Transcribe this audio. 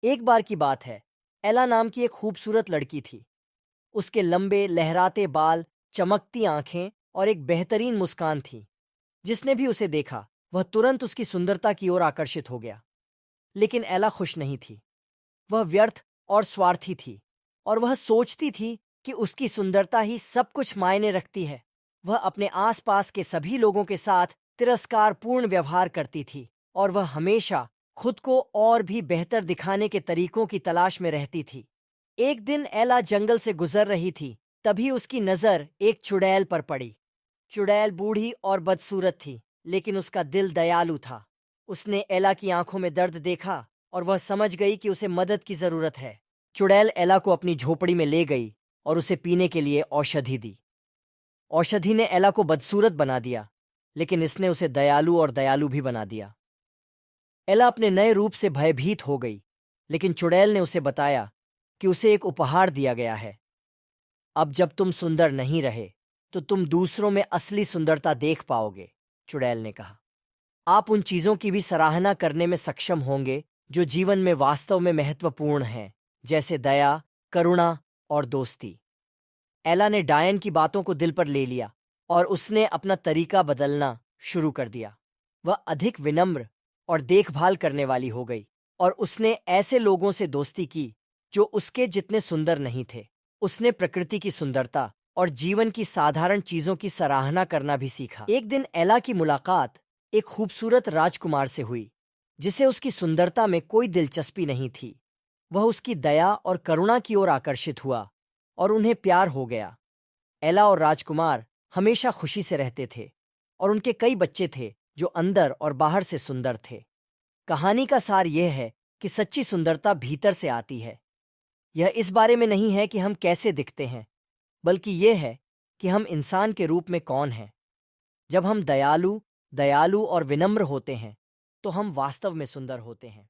एक बार की बात है, एला नाम की एक खूबसूरत लड़की थी। उसके लंबे लहराते बाल, चमकती आंखें और एक बेहतरीन मुस्कान थी। जिसने भी उसे देखा वह तुरंत उसकी सुंदरता की ओर आकर्षित हो गया। लेकिन एला खुश नहीं थी। वह व्यर्थ और स्वार्थी थी, और वह सोचती थी कि उसकी सुंदरता ही सब कुछ मायने रखती है। वह अपने आसपास के सभी लोगों के साथ तिरस्कारपूर्ण व्यवहार करती थी, और वह हमेशा खुद को और भी बेहतर दिखाने के तरीकों की तलाश में रहती थी। एक दिन एला जंगल से गुजर रही थी, तभी उसकी नज़र एक चुड़ैल पर पड़ी। चुड़ैल बूढ़ी और बदसूरत थी, लेकिन उसका दिल दयालु था। उसने एला की आंखों में दर्द देखा, और वह समझ गई कि उसे मदद की जरूरत है। चुड़ैल एला को अपनी झोपड़ी में ले गई और उसे पीने के लिए औषधि दी। औषधि ने एला को बदसूरत बना दिया, लेकिन इसने उसे दयालु और दयालु भी बना दिया। एला अपने नए रूप से भयभीत हो गई, लेकिन चुड़ैल ने उसे बताया कि उसे एक उपहार दिया गया है। अब जब तुम सुंदर नहीं रहे, तो तुम दूसरों में असली सुंदरता देख पाओगे, चुड़ैल ने कहा। आप उन चीजों की भी सराहना करने में सक्षम होंगे जो जीवन में वास्तव में महत्वपूर्ण हैं, जैसे दया, करुणा और दोस्ती। एला ने डायन की बातों को दिल पर ले लिया, और उसने अपना तरीका बदलना शुरू कर दिया। वह अधिक विनम्र और देखभाल करने वाली हो गई, और उसने ऐसे लोगों से दोस्ती की जो उसके जितने सुंदर नहीं थे। उसने प्रकृति की सुंदरता और जीवन की साधारण चीजों की सराहना करना भी सीखा। एक दिन एला की मुलाकात एक खूबसूरत राजकुमार से हुई, जिसे उसकी सुंदरता में कोई दिलचस्पी नहीं थी। वह उसकी दया और करुणा की ओर आकर्षित हुआ, और उन्हें प्यार हो गया। एला और राजकुमार हमेशा खुशी से रहते थे, और उनके कई बच्चे थे जो अंदर और बाहर से सुंदर थे। कहानी का सार यह है कि सच्ची सुंदरता भीतर से आती है। यह इस बारे में नहीं है कि हम कैसे दिखते हैं, बल्कि यह है कि हम इंसान के रूप में कौन हैं। जब हम दयालु दयालु और विनम्र होते हैं, तो हम वास्तव में सुंदर होते हैं।